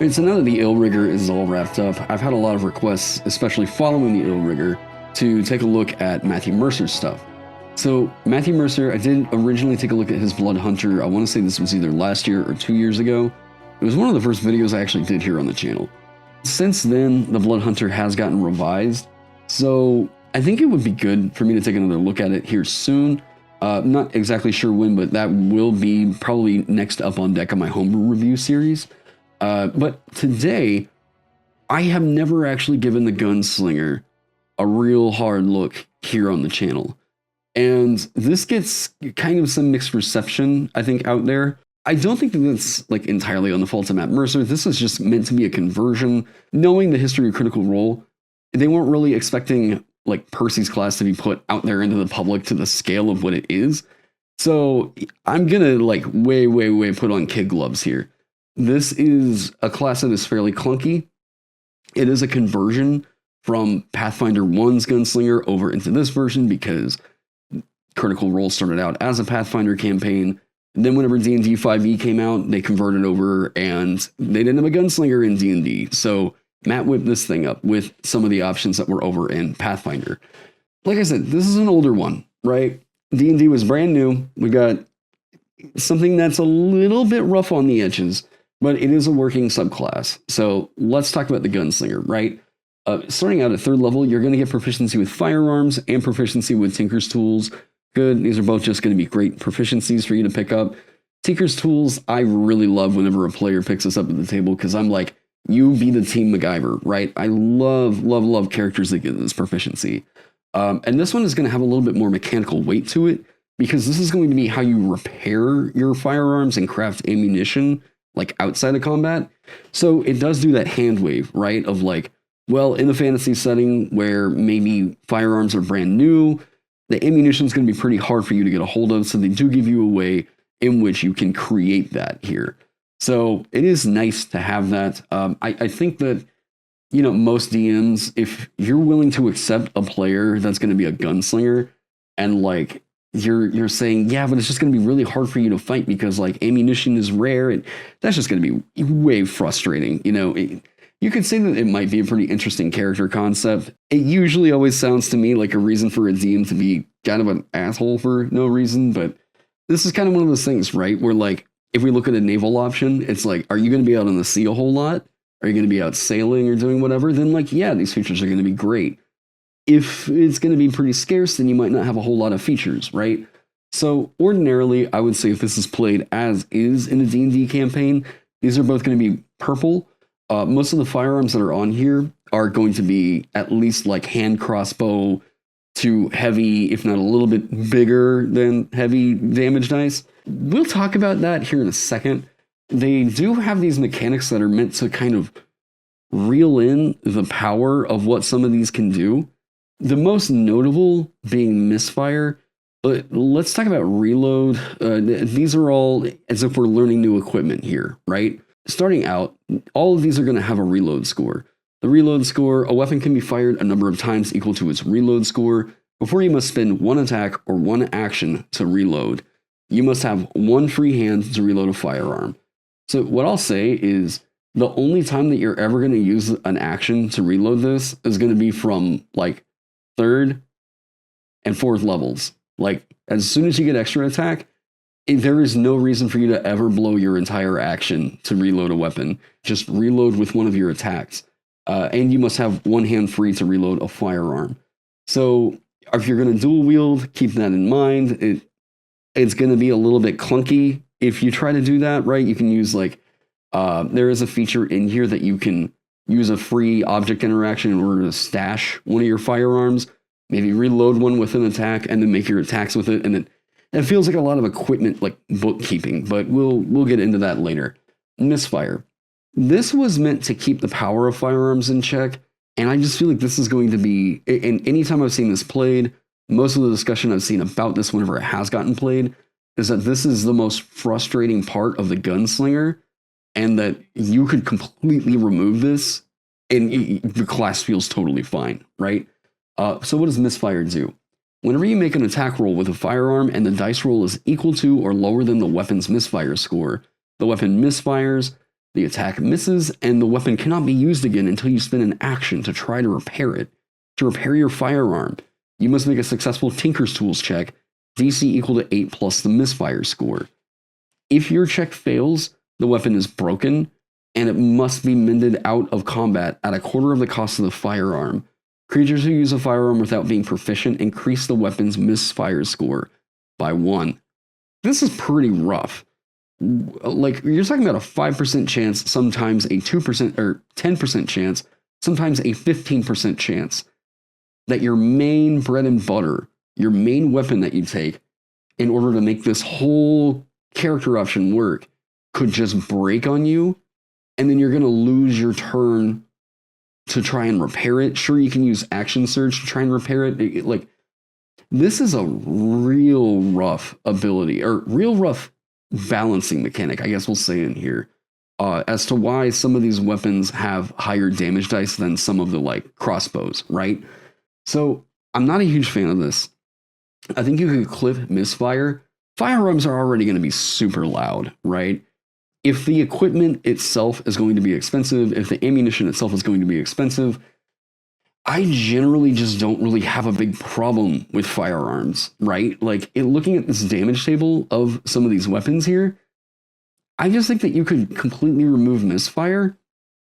And so now that the ill rigor is all wrapped up, I've had a lot of requests, especially following the ill rigor, to take a look at Matthew Mercer's stuff. So Matthew Mercer, I did originally take a look at his Blood Hunter. I want to say this was either last year or 2 years ago. It was one of the first videos I actually did here on the channel. Since then, the Blood Hunter has gotten revised, so I think it would be good for me to take another look at it here soon. Not exactly sure when, but that will be probably next up on deck of my homebrew review series. But today, I have never actually given the Gunslinger a real hard look here on the channel. And this gets kind of some mixed reception, I think, out there. I don't think that that's like entirely on the fault of Matt Mercer. This is just meant to be a conversion. Knowing the history of Critical Role, they weren't really expecting like Percy's class to be put out there into the public to the scale of what it is. So I'm gonna like way put on kid gloves here. This is a class that is fairly clunky. It is a conversion from Pathfinder 1's Gunslinger over into this version because Critical Role started out as a Pathfinder campaign. And then whenever D&D 5e came out, they converted over and they didn't have a Gunslinger in D&D. So Matt whipped this thing up with some of the options that were over in Pathfinder. Like I said, this is an older one, right? D&D was brand new. We got something that's a little bit rough on the edges, but it is a working subclass. So let's talk about the Gunslinger, right? Starting out at 3rd level, you're going to get proficiency with firearms and proficiency with Tinker's Tools. Good. These are both just going to be great proficiencies for you to pick up. Tinker's Tools, I really love whenever a player picks us up at the table because I'm like, you be the team MacGyver, right? I love characters that get this proficiency. And this one is going to have a little bit more mechanical weight to it because this is going to be how you repair your firearms and craft ammunition like outside of combat. So it does do that hand wave, right? Of like, well, in a fantasy setting where maybe firearms are brand new, the ammunition is going to be pretty hard for you to get a hold of, so they do give you a way in which you can create that here. So it is nice to have that. I think that, you know, most DMs, if you're willing to accept a player that's going to be a gunslinger, and like you're saying, yeah, but it's just going to be really hard for you to fight because like ammunition is rare, and that's just going to be way frustrating. You know, you could say that it might be a pretty interesting character concept. It usually always sounds to me like a reason for a DM to be kind of an asshole for no reason, but this is kind of one of those things, right? Where like, if we look at a naval option, it's like, are you going to be out on the sea a whole lot? Are you going to be out sailing or doing whatever? Then like, yeah, these features are going to be great. If it's going to be pretty scarce, then you might not have a whole lot of features, right? So ordinarily, I would say if this is played as is in a D&D campaign, these are both going to be purple. Most of the firearms that are on here are going to be at least like hand crossbow to heavy, if not a little bit bigger than heavy damage dice. We'll talk about that here in a second. They do have these mechanics that are meant to kind of reel in the power of what some of these can do. The most notable being misfire. But let's talk about reload. These are all as if we're learning new equipment here, right? Starting out, all of these are going to have a reload score. The reload score, a weapon can be fired a number of times equal to its reload score. Before you must spend one attack or one action to reload. You must have one free hand to reload a firearm. So what I'll say is the only time that you're ever going to use an action to reload this is going to be from like 3rd and 4th levels. Like as soon as you get extra attack, there is no reason for you to ever blow your entire action to reload a weapon. Just reload with one of your attacks. And you must have one hand free to reload a firearm. So if you're going to dual wield, keep that in mind. It's going to be a little bit clunky if you try to do that, right? You can use like, there is a feature in here that you can use a free object interaction in order to stash one of your firearms, maybe reload one with an attack and then make your attacks with it. And then it feels like a lot of equipment, like bookkeeping, but we'll get into that later. Misfire. This was meant to keep the power of firearms in check. And I just feel like this is going to be, and anytime I've seen this played, most of the discussion I've seen about this whenever it has gotten played is that this is the most frustrating part of the Gunslinger, and that you could completely remove this and the class feels totally fine, right? So what does Misfire do? Whenever you make an attack roll with a firearm and the dice roll is equal to or lower than the weapon's misfire score, the weapon misfires, The attack misses, and the weapon cannot be used again until you spend an action to try to repair it. To repair your firearm, you must make a successful Tinker's Tools check, DC equal to 8 plus the misfire score. If your check fails, the weapon is broken, and it must be mended out of combat at a quarter of the cost of the firearm. Creatures who use a firearm without being proficient increase the weapon's misfire score by 1. This is pretty rough. Like, you're talking about a 5% chance, sometimes a 2% or 10% chance, sometimes a 15% chance that your main bread and butter, your main weapon that you take in order to make this whole character option work, could just break on you, and then you're going to lose your turn to try and repair it. Sure, you can use action surge to try and repair it. Like, this is a real rough ability, or real rough balancing mechanic, I guess we'll say in here, as to why some of these weapons have higher damage dice than some of the, like, crossbows, right? So, I'm not a huge fan of this. I think you could clip misfire. Firearms are already going to be super loud, right? If the equipment itself is going to be expensive, if the ammunition itself is going to be expensive, I generally just don't really have a big problem with firearms, right? Like, looking at this damage table of some of these weapons here, I just think that you could completely remove misfire,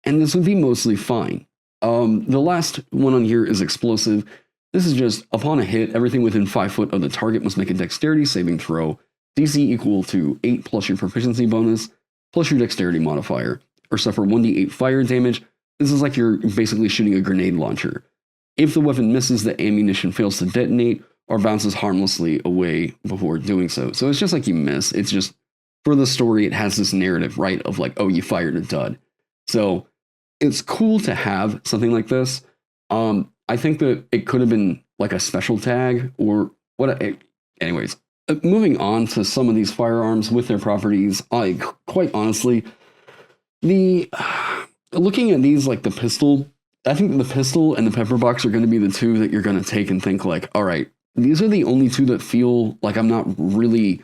and this would be mostly fine. The last one on here is explosive. This is just, upon a hit, everything within 5 foot of the target must make a dexterity saving throw, DC equal to 8 plus your proficiency bonus, plus your dexterity modifier, or suffer 1d8 fire damage. This is like you're basically shooting a grenade launcher. If the weapon misses, the ammunition fails to detonate or bounces harmlessly away before doing so. So it's just like you miss. It's just, for the story, it has this narrative, right, of like, oh, you fired a dud. So it's cool to have something like this. I think that it could have been like a special tag or what. Anyways, moving on to some of these firearms with their properties, quite honestly, looking at these, like the pistol, I think the pistol and the pepper box are going to be the two that you're going to take and think like, all right, these are the only two that feel like I'm not really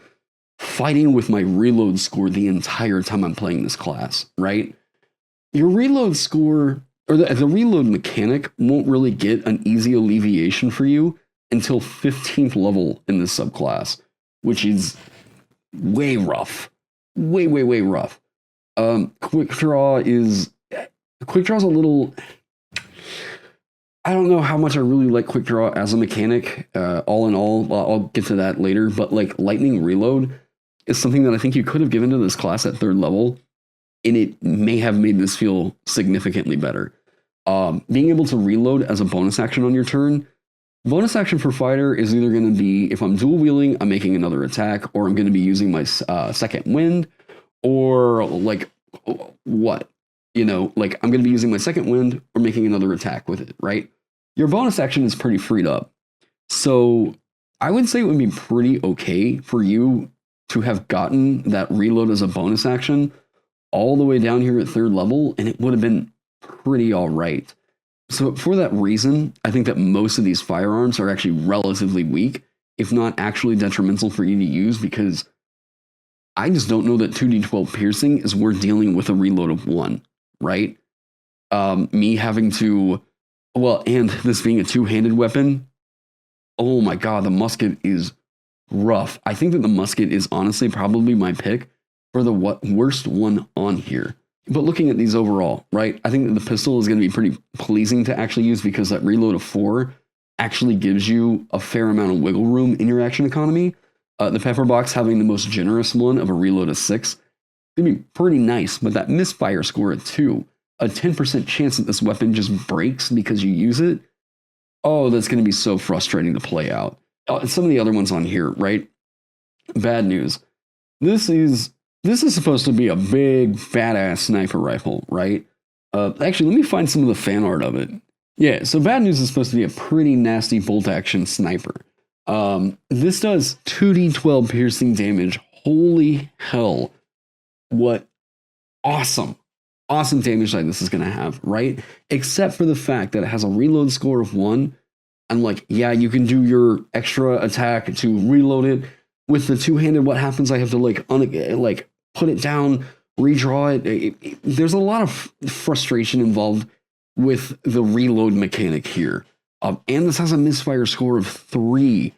fighting with my reload score the entire time I'm playing this class, right? Your reload score, or the reload mechanic, won't really get an easy alleviation for you until 15th level in this subclass, which is way rough. Way rough. Quick Draw's a little... I don't know how much I really like Quick Draw as a mechanic. All in all, I'll get to that later, but like Lightning Reload is something that I think you could have given to this class at 3rd level, and it may have made this feel significantly better. Being able to reload as a bonus action on your turn. Bonus action for fighter is either going to be, if I'm dual wielding, I'm making another attack, or I'm going to be using my second wind, or like what? You know, like I'm going to be using my second wind or making another attack with it, right? Your bonus action is pretty freed up. So I would say it would be pretty okay for you to have gotten that reload as a bonus action all the way down here at 3rd level, and it would have been pretty all right. So for that reason, I think that most of these firearms are actually relatively weak, if not actually detrimental for you to use, because I just don't know that 2d12 piercing is worth dealing with a reload of 1, right? Me having to, well, and this being a two-handed weapon, oh my god, the musket is rough. I think that the musket is honestly probably my pick for the worst one on here. But looking at these overall, right, I think that the pistol is going to be pretty pleasing to actually use because that reload of 4 actually gives you a fair amount of wiggle room in your action economy. The pepper box having the most generous one of a reload of 6 is going to be pretty nice, but that misfire score at 2, a 10% chance that this weapon just breaks because you use it, oh, that's going to be so frustrating to play out. Some of the other ones on here, right? Bad news. This is supposed to be a big, badass sniper rifle, right? Actually, let me find some of the fan art of it. Yeah, so bad news is supposed to be a pretty nasty bolt-action sniper. This does 2d12 piercing damage. Holy hell. What awesome damage like this is going to have, right? Except for the fact that it has a reload score of 1. And like, yeah, you can do your extra attack to reload it. With the two-handed, what happens? I have to like put it down, redraw it. There's a lot of frustration involved with the reload mechanic here. And this has a misfire score of 3,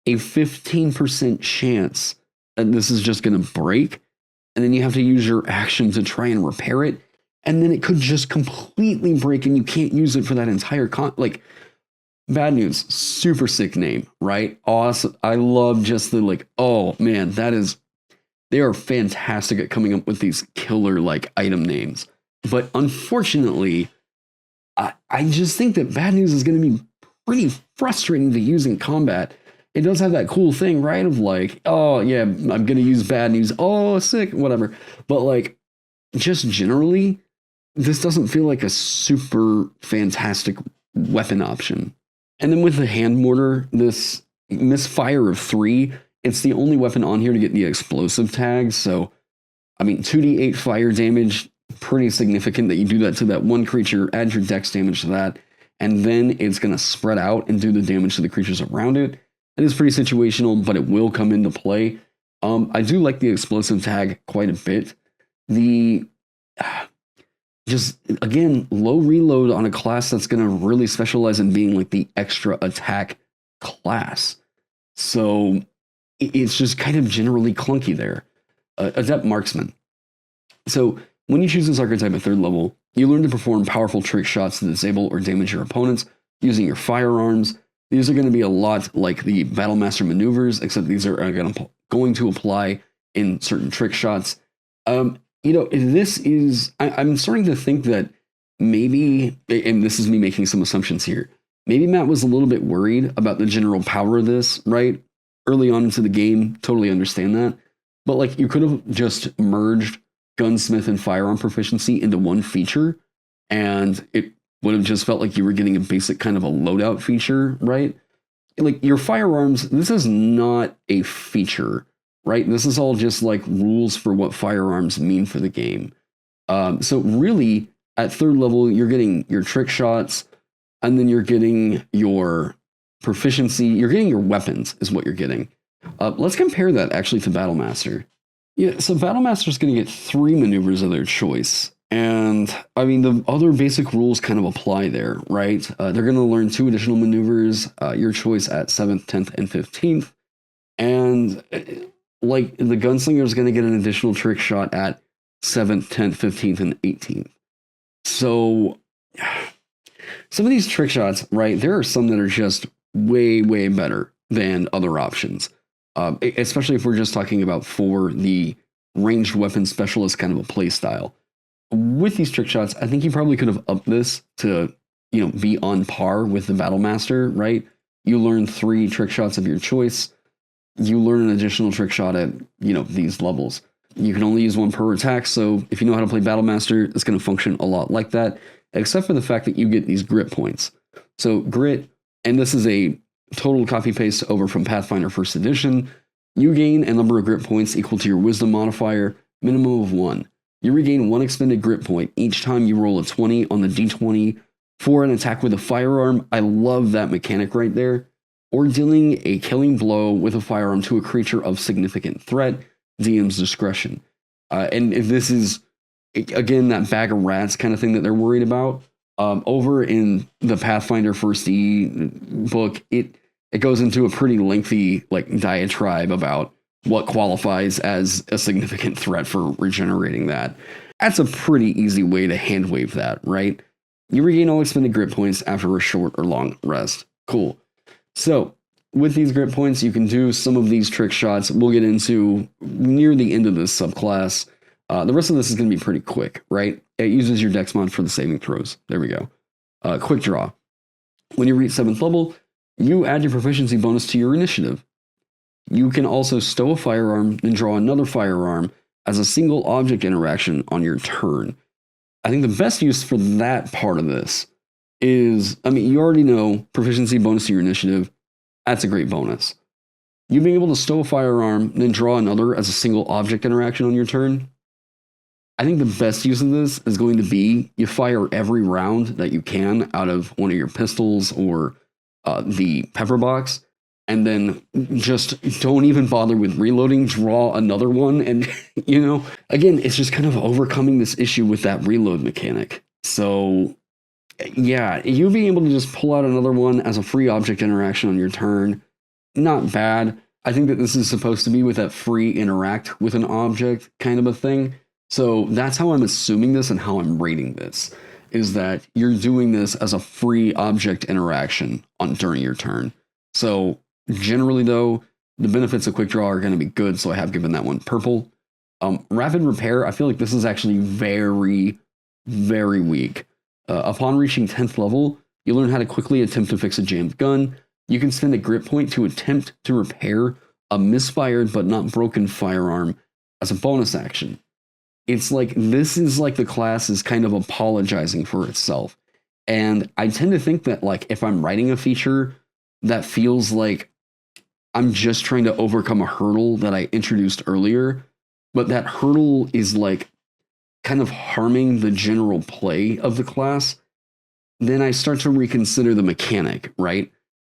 a 15% chance that this is just going to break. And then you have to use your action to try and repair it. And then it could just completely break and you can't use it for that entire bad news. Super sick name, right? Awesome. I love just the oh man, they are fantastic at coming up with these killer item names. But unfortunately, I just think that bad news is going to be pretty frustrating to use in combat. It does have that cool thing, right? Of oh yeah, I'm going to use bad news. Oh, sick, whatever. But just generally, this doesn't feel like a super fantastic weapon option. And then with the hand mortar, this misfire of 3, it's the only weapon on here to get the explosive tag. So, I mean, 2d8 fire damage, pretty significant that you do that to that one creature, add your dex damage to that, and then it's going to spread out and do the damage to the creatures around it. It is pretty situational, but it will come into play. I do like the explosive tag quite a bit. Just, again, low reload on a class that's going to really specialize in being the extra attack class. So it's just kind of generally clunky there. Adept Marksman. So when you choose this archetype at 3rd level, you learn to perform powerful trick shots to disable or damage your opponents using your firearms. These are going to be a lot like the Battlemaster maneuvers, except these are going to apply in certain trick shots. This is, I'm starting to think that maybe, and this is me making some assumptions here, maybe Matt was a little bit worried about the general power of this, right? Early on into the game, totally understand that. But you could have just merged gunsmith and firearm proficiency into one feature, and it would have just felt like you were getting a basic kind of a loadout feature, right? Your firearms, this is not a feature, right? This is all just rules for what firearms mean for the game. So really, at 3rd level, you're getting your trick shots, and then you're getting your proficiency. You're getting your weapons, is what you're getting. Let's compare that actually to Battlemaster. Yeah, so Battlemaster's going to get 3 maneuvers of their choice. And I mean, the other basic rules kind of apply there, right? They're going to learn 2 additional maneuvers, your choice at 7th, 10th, and 15th. And the Gunslinger is going to get an additional trick shot at 7th, 10th, 15th, and 18th. So some of these trick shots, right, there are some that are just way, way better than other options. Especially if we're just talking about for the ranged weapon specialist kind of a play style. With these trick shots, I think you probably could have upped this to, be on par with the Battlemaster, right? You learn 3 trick shots of your choice. You learn an additional trick shot at, these levels. You can only use 1 per attack, so if you know how to play Battlemaster, it's going to function a lot like that, except for the fact that you get these grit points. So grit, and this is a total copy-paste over from Pathfinder 1st Edition, you gain a number of grit points equal to your wisdom modifier, minimum of 1. You regain 1 expended grit point each time you roll a 20 on the d20 for an attack with a firearm. I love that mechanic right there. Or dealing a killing blow with a firearm to a creature of significant threat, DM's discretion. And if this is, again, that bag of rats kind of thing that they're worried about, over in the Pathfinder 1st E book, it goes into a pretty lengthy diatribe about what qualifies as a significant threat for regenerating that. That's a pretty easy way to hand wave that, right? You regain all expended grit points after a short or long rest. Cool. So with these grit points, you can do some of these trick shots. We'll get into near the end of this subclass. The rest of this is going to be pretty quick, right? It uses your dex mod for the saving throws. There we go. Quick draw. When you reach 7th level, you add your proficiency bonus to your initiative. You can also stow a firearm, then draw another firearm as a single object interaction on your turn. I think the best use for that part of this is, you already know proficiency bonus to your initiative. That's a great bonus. You being able to stow a firearm, then draw another as a single object interaction on your turn. I think the best use of this is going to be you fire every round that you can out of one of your pistols or the pepper box. and then just don't even bother with reloading, draw another one. And, again, it's just kind of overcoming this issue with that reload mechanic. So, yeah, you being able to just pull out another one as a free object interaction on your turn, not bad. I think that this is supposed to be with that free interact with an object kind of a thing. So that's how I'm assuming this and how I'm rating this, is that you're doing this as a free object interaction during your turn. So generally, though, the benefits of quick draw are going to be good, so I have given that one purple. Rapid repair, I feel like this is actually very, very weak. Upon reaching 10th level, you learn how to quickly attempt to fix a jammed gun. You can spend a grit point to attempt to repair a misfired but not broken firearm as a bonus action. It's like, this is like the class is kind of apologizing for itself. And I tend to think that, like, if I'm writing a feature that feels like I'm just trying to overcome a hurdle that I introduced earlier, but that hurdle is like kind of harming the general play of the class, then I start to reconsider the mechanic, right?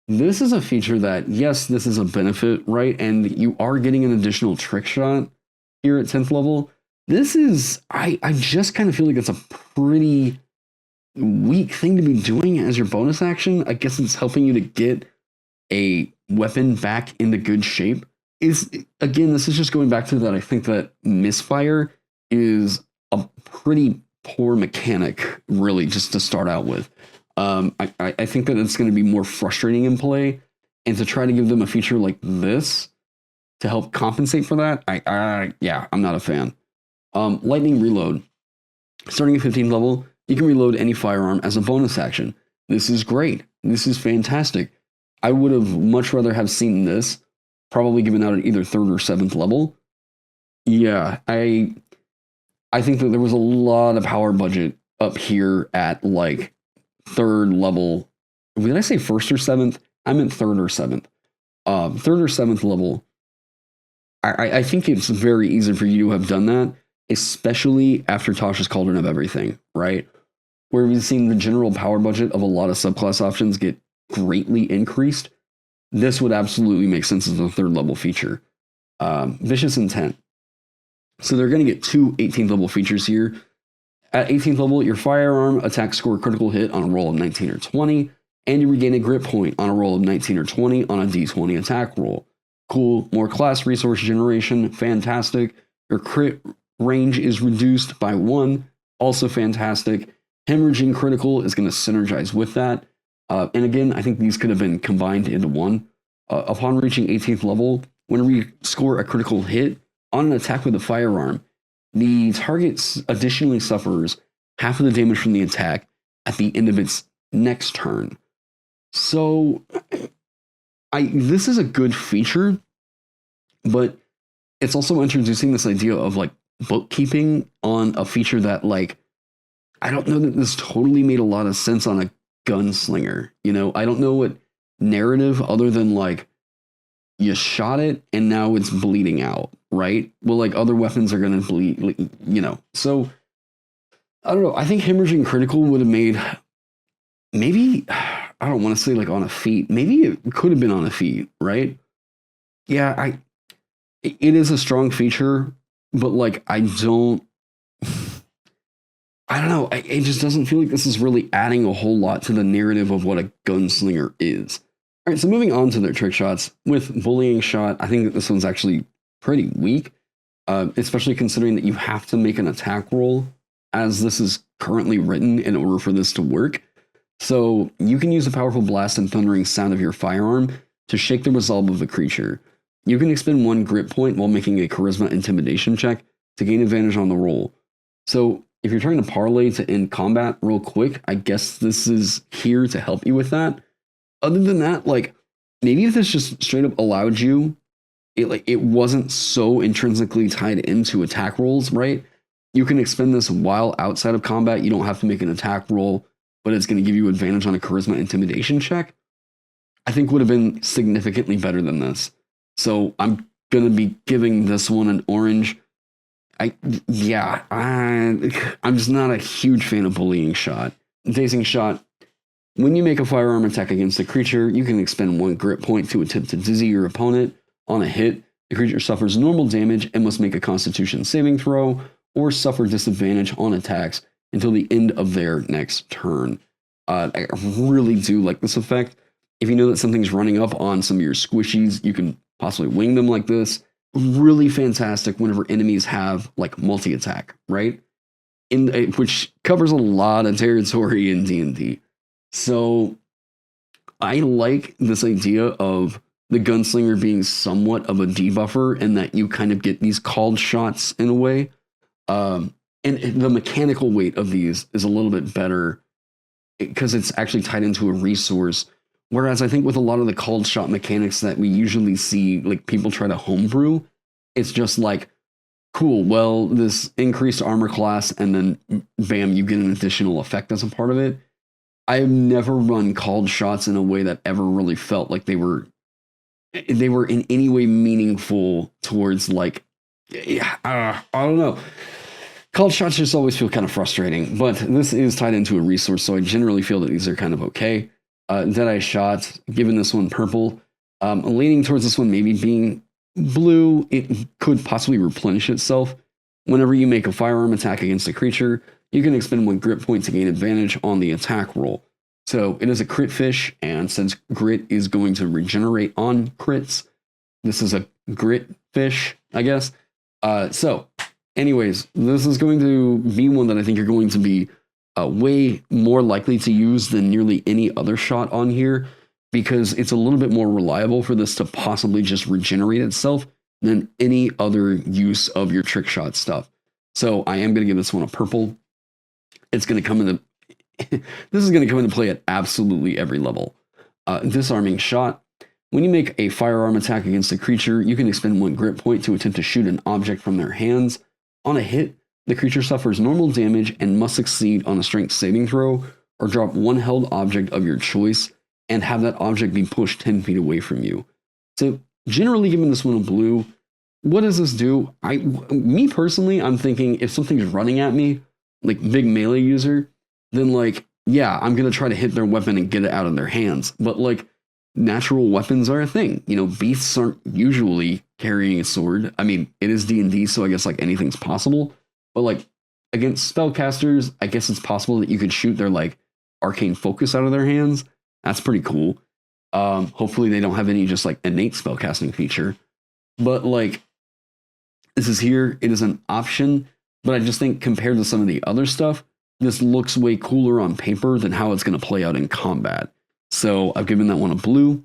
This is a feature that, yes, this is a benefit, right? And you are getting an additional trick shot here at 10th level. This is, I just kind of feel like it's a pretty weak thing to be doing as your bonus action. I guess it's helping you to get a weapon back into good shape. Again, this is just going back to that. I think that misfire is a pretty poor mechanic, really, just to start out with. I think that it's going to be more frustrating in play, and to try to give them a feature like this to help compensate for that, yeah, I'm not a fan. Lightning reload. Starting at 15th level, you can reload any firearm as a bonus action. This is great. This is fantastic. I would have much rather have seen this probably given out at either 3rd or 7th level. Yeah, I think that there was a lot of power budget up here at like 3rd level. Did I say 1st or 7th? I meant 3rd or 7th. 3rd or 7th level. I think it's very easy for you to have done that, especially after Tasha's Cauldron of Everything, right? Where we've seen the general power budget of a lot of subclass options get greatly increased. This would absolutely make sense as a 3rd level feature. Vicious Intent. So they're going to get 2 18th level features here. At 18th level, your firearm attacks score a critical hit on a roll of 19 or 20, and you regain a grit point on a roll of 19 or 20 on a d20 attack roll. Cool. More class resource generation. Fantastic. Your crit range is reduced by 1. Also fantastic. Hemorrhaging critical is going to synergize with that. And again, I think these could have been combined into one. Upon reaching 18th level, whenever you score a critical hit on an attack with a firearm, the target additionally suffers half of the damage from the attack at the end of its next turn. So, this is a good feature, but it's also introducing this idea of like bookkeeping on a feature that, like, I don't know that this totally made a lot of sense on a Gunslinger. I don't know what narrative other than like you shot it and now it's bleeding out, right? Well, like other weapons are going to bleed, So I don't know. I think hemorrhaging critical would have made, maybe, I don't want to say like on a feat. Maybe it could have been on a feat, right? Yeah, it is a strong feature, but like I don't know. It just doesn't feel like this is really adding a whole lot to the narrative of what a Gunslinger is. All right, so moving on to their trick shots. With Bullying Shot, I think that this one's actually pretty weak, especially considering that you have to make an attack roll as this is currently written in order for this to work. So you can use a powerful blast and thundering sound of your firearm to shake the resolve of the creature. You can expend 1 grit point while making a charisma intimidation check to gain advantage on the roll. So if you're trying to parlay to end combat real quick, I guess this is here to help you with that. Other than that, like, maybe if this just straight up allowed you, it wasn't so intrinsically tied into attack rolls, right? You can expend this while outside of combat. You don't have to make an attack roll, but it's going to give you advantage on a charisma intimidation check. I think would have been significantly better than this. So I'm going to be giving this one an orange. I'm just not a huge fan of Bullying Shot. Dazing Shot, When you make a firearm attack against a creature, you can expend 1 grit point to attempt to dizzy your opponent. On a hit, the creature suffers normal damage and must make a Constitution saving throw or suffer disadvantage on attacks until the end of their next turn. I really do like this effect. If you know that something's running up on some of your squishies, you can possibly wing them like this. Really fantastic whenever enemies have like multi-attack, right? Which covers a lot of territory in D&D. So I like this idea of the Gunslinger being somewhat of a debuffer and that you kind of get these called shots in a way. And the mechanical weight of these is a little bit better because it's actually tied into a resource. Whereas I think with a lot of the called shot mechanics that we usually see, like people try to homebrew, it's just like, cool, well, this increased armor class, and then bam, you get an additional effect as a part of it. I've never run called shots in a way that ever really felt like they were in any way meaningful towards like, I don't know. Called shots just always feel kind of frustrating, but this is tied into a resource, so I generally feel that these are kind of okay. Deadeye shot, given this one purple, leaning towards this one maybe being blue. It could possibly replenish itself. Whenever you make a firearm attack against a creature, you can expend 1 grit point to gain advantage on the attack roll. So it is a crit fish, and since grit is going to regenerate on crits, this is a grit fish, I guess. So anyways, this is going to be one that I think you're going to be way more likely to use than nearly any other shot on here, because it's a little bit more reliable for this to possibly just regenerate itself than any other use of your trick shot stuff. So I am going to give this one a purple. It's going to come into this is going to come into play at absolutely every level. Disarming shot. When you make a firearm attack against a creature, you can expend 1 grit point to attempt to shoot an object from their hands. On a hit, the creature suffers normal damage and must succeed on a strength saving throw or drop 1 held object of your choice and have that object be pushed 10 feet away from you. So generally giving this one a blue. What does this do? Me personally, I'm thinking if something's running at me, like big melee user, then like, yeah, I'm going to try to hit their weapon and get it out of their hands. But like, natural weapons are a thing. You know, beasts aren't usually carrying a sword. I mean, it is D&D, so I guess like anything's possible. But like, against spellcasters, I guess it's possible that you could shoot their like arcane focus out of their hands. That's pretty cool. Hopefully they don't have any just like innate spellcasting feature. But like, this is here. It is an option. But I just think compared to some of the other stuff, this looks way cooler on paper than how it's going to play out in combat. So I've given that one a blue.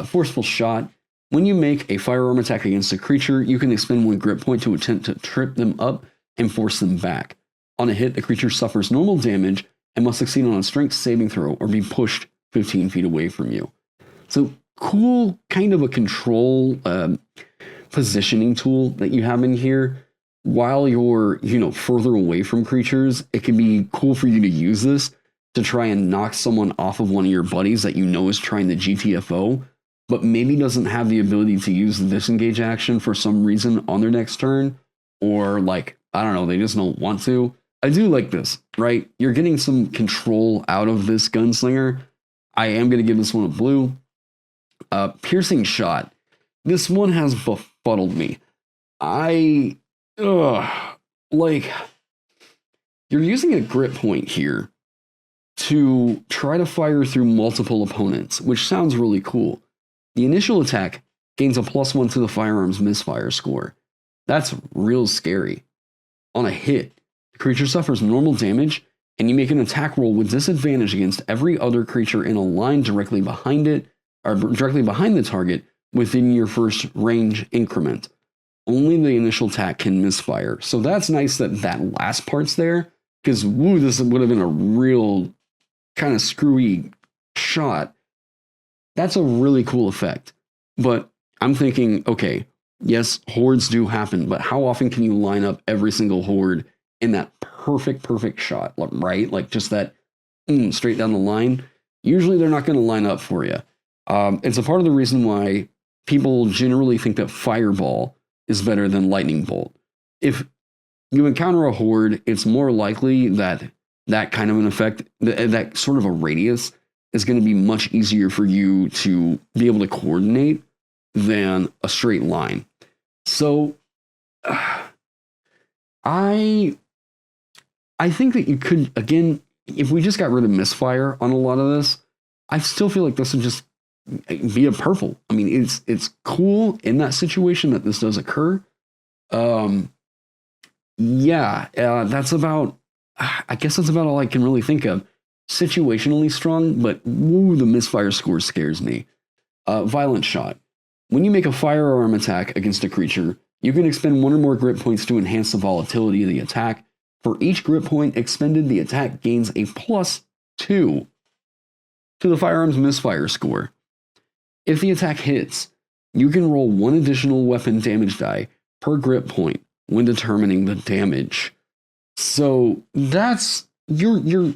Forceful shot. When you make a firearm attack against a creature, you can expend 1 grit point to attempt to trip them up and force them back. On a hit, the creature suffers normal damage and must succeed on a strength saving throw or be pushed 15 feet away from you. So cool, kind of a control positioning tool that you have in here. While you're, further away from creatures, it can be cool for you to use this to try and knock someone off of one of your buddies that you know is trying the GTFO, but maybe doesn't have the ability to use the disengage action for some reason on their next turn, or like, I don't know, they just don't want to. I do like this, right? You're getting some control out of this Gunslinger. I am going to give this one a blue. Piercing shot. This one has befuddled me. Like, you're using a grit point here to try to fire through multiple opponents, which sounds really cool. The initial attack gains a +1 to the firearm's misfire score. That's real scary. On a hit, the creature suffers normal damage, and you make an attack roll with disadvantage against every other creature in a line directly behind it, or directly behind the target within your first range increment. Only the initial attack can misfire. So that's nice that that last part's there, because this would have been a real kind of screwy shot. That's a really cool effect. But I'm thinking, okay, yes, hordes do happen, but how often can you line up every single horde in that perfect shot, right? Like just that straight down the line. Usually they're not going to line up for you. It's a part of the reason why people generally think that fireball is better than lightning bolt. If you encounter a horde, it's more likely that that kind of an effect, that sort of a radius, is going to be much easier for you to be able to coordinate than a straight line. So I think that you could, again, if we just got rid of misfire on a lot of this, I still feel like this would just be a purple. I mean, it's cool in that situation that this does occur. That's about, I guess that's about all I can really think of. Situationally strong, but woo, the misfire score scares me. Violent shot. When you make a firearm attack against a creature, you can expend 1 or more grit points to enhance the volatility of the attack. For each grit point expended, the attack gains a +2 to the firearm's misfire score. If the attack hits, you can roll 1 additional weapon damage die per grit point when determining the damage. So that's, you're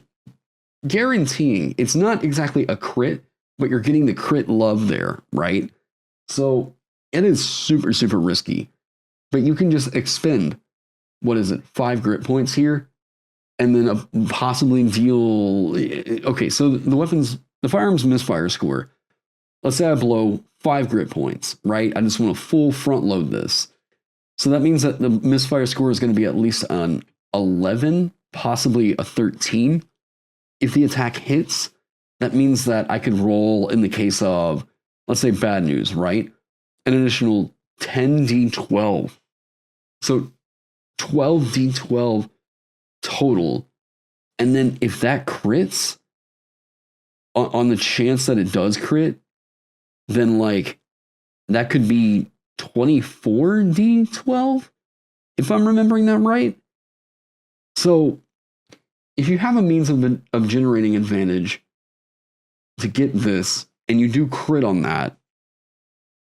guaranteeing, it's not exactly a crit, but you're getting the crit love there, right? So it is super, super risky. But you can just expend, 5 grit points here, and then possibly deal. Okay, so the firearm's misfire score. Let's say I blow 5 grit points, right? I just want to full front load this. So that means that the misfire score is going to be at least an 11, possibly a 13. If the attack hits, that means that I could roll, in the case of, let's say, bad news, right? An additional 10d12. So 12d12 total. And then if that crits, on the chance that it does crit, then like that could be 24d12, if I'm remembering that right. So if you have a means of generating advantage to get this, and you do crit on that,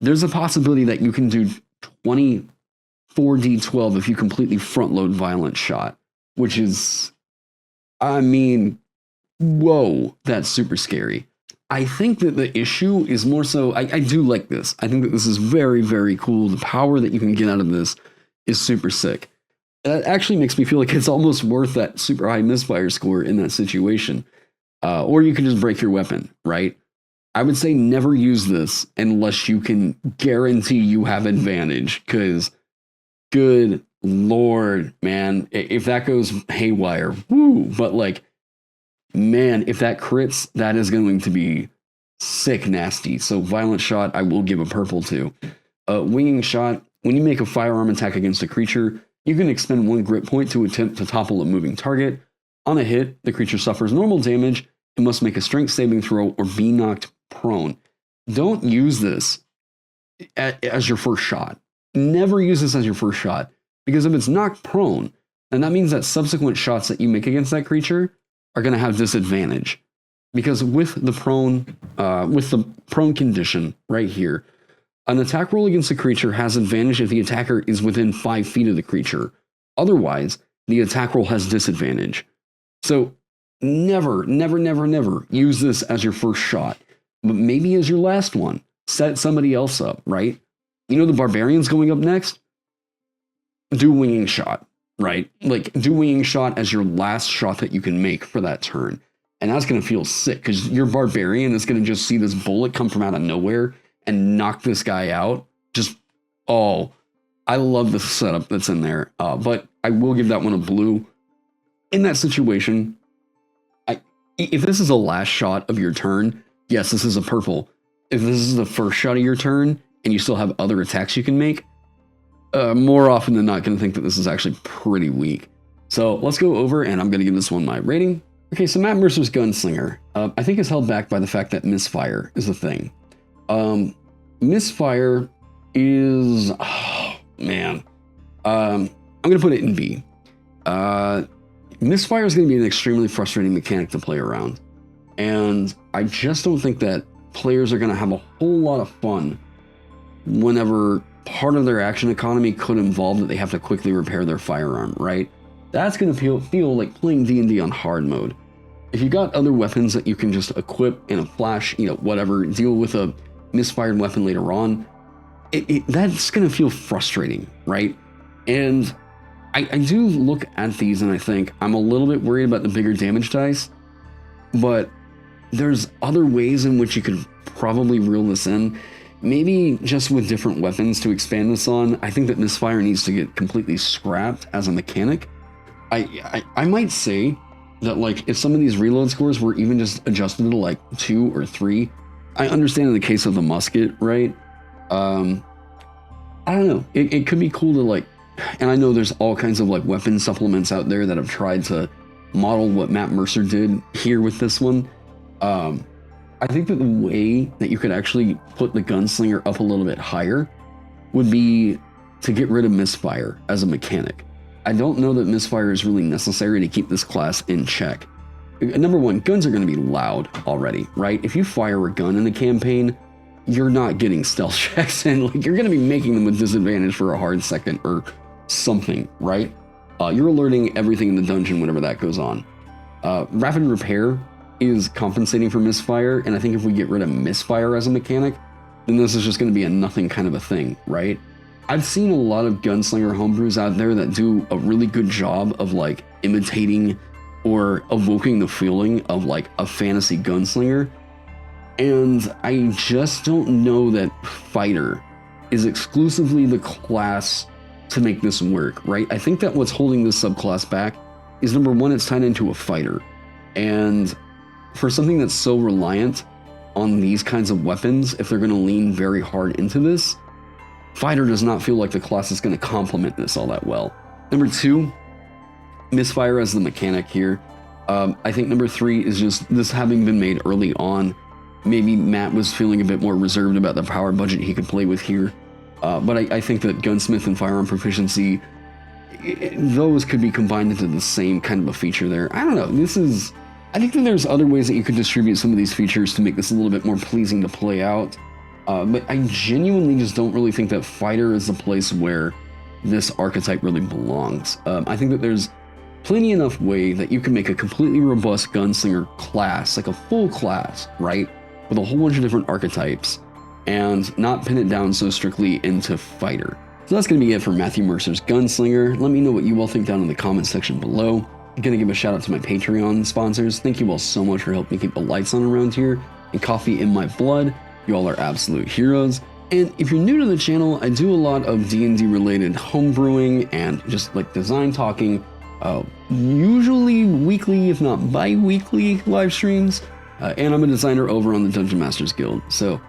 there's a possibility that you can do 24d12 if you completely front load violent shot, which is, I mean, whoa, that's super scary. I think that the issue is more so, I do like this. I think that this is very, very cool. The power that you can get out of this is super sick. That actually makes me feel like it's almost worth that super high misfire score in that situation. Or you can just break your weapon, right? I would say never use this unless you can guarantee you have advantage, because good Lord, man, if that goes haywire, woo, but like, man, if that crits, that is going to be sick nasty. So violent shot, I will give a purple to. Winging shot, when you make a firearm attack against a creature, you can expend 1 grit point to attempt to topple a moving target. On a hit, the creature suffers normal damage and must make a strength saving throw or be knocked prone. Don't use this as your first shot. Never use this as your first shot, because if it's knocked prone, then that means that subsequent shots that you make against that creature are going to have disadvantage, because with the prone condition right here, an attack roll against a creature has advantage if the attacker is within 5 feet of the creature. Otherwise, the attack roll has disadvantage. So never, never, never, never use this as your first shot, but maybe as your last one. Set somebody else up, right? You know, the barbarian's going up next? Do winging shot, right? Like, do winging shot as your last shot that you can make for that turn. And that's going to feel sick, because your barbarian is going to just see this bullet come from out of nowhere and knock this guy out. Just, oh, I love the setup that's in there. But I will give that one a blue. In that situation, if this is the last shot of your turn, yes, this is a purple. If this is the first shot of your turn and you still have other attacks you can make, more often than not, going to think that this is actually pretty weak. So let's go over, and I'm going to give this one my rating. Okay, so Matt Mercer's Gunslinger, I think is held back by the fact that misfire is a thing. Misfire is, oh, man. I'm going to put it in B. Misfire is going to be an extremely frustrating mechanic to play around. And I just don't think that players are going to have a whole lot of fun whenever part of their action economy could involve that they have to quickly repair their firearm, right? That's going to feel like playing D&D on hard mode. If you got other weapons that you can just equip in a flash, you know, whatever, deal with a misfired weapon later on, that's going to feel frustrating, right? And I do look at these and I think I'm a little bit worried about the bigger damage dice, but there's other ways in which you could probably reel this in. Maybe just with different weapons to expand this on. I think that misfire needs to get completely scrapped as a mechanic. I might say that, like, if some of these reload scores were even just adjusted to like 2 or 3, I understand in the case of the musket, right? I don't know. It could be cool to, like, and I know there's all kinds of like weapon supplements out there that have tried to model what Matt Mercer did here with this one. I think that the way that you could actually put the Gunslinger up a little bit higher would be to get rid of misfire as a mechanic. I don't know that misfire is really necessary to keep this class in check. Number one, guns are going to be loud already, right? If you fire a gun in the campaign, you're not getting stealth checks, and like, you're going to be making them with disadvantage for a hard second or something, right? You're alerting everything in the dungeon whenever that goes on. Rapid repair is compensating for misfire, and I think if we get rid of misfire as a mechanic, then this is just going to be a nothing kind of a thing, right? I've seen a lot of Gunslinger homebrews out there that do a really good job of like imitating or evoking the feeling of like a fantasy gunslinger, and I just don't know that fighter is exclusively the class to make this work, right? I think that what's holding this subclass back is, number one, it's tied into a fighter, and for something that's so reliant on these kinds of weapons, if they're going to lean very hard into this, fighter does not feel like the class is going to complement this all that well. Number two, misfire as the mechanic here. I think number three is just this having been made early on. Maybe Matt was feeling a bit more reserved about the power budget he could play with here. But I think that gunsmith and firearm proficiency, those could be combined into the same kind of a feature there. I don't know. I think that there's other ways that you could distribute some of these features to make this a little bit more pleasing to play out. But I genuinely just don't really think that fighter is the place where this archetype really belongs. I think that there's plenty enough way that you can make a completely robust gunslinger class, like a full class, right? With a whole bunch of different archetypes, and not pin it down so strictly into fighter. So that's going to be it for Matthew Mercer's Gunslinger. Let me know what you all think down in the comments section below. I'm going to give a shout out to my Patreon sponsors. Thank you all so much for helping me keep the lights on around here and coffee in my blood. You all are absolute heroes. And if you're new to the channel, I do a lot of D&D related homebrewing and just like design talking, usually weekly, if not bi-weekly live streams. And I'm a designer over on the Dungeon Masters Guild. So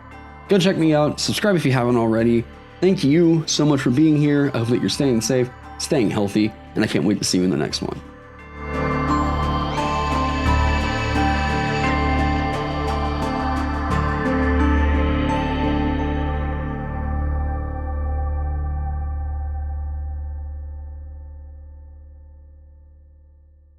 go check me out. Subscribe if you haven't already. Thank you so much for being here. I hope that you're staying safe, staying healthy, and I can't wait to see you in the next one.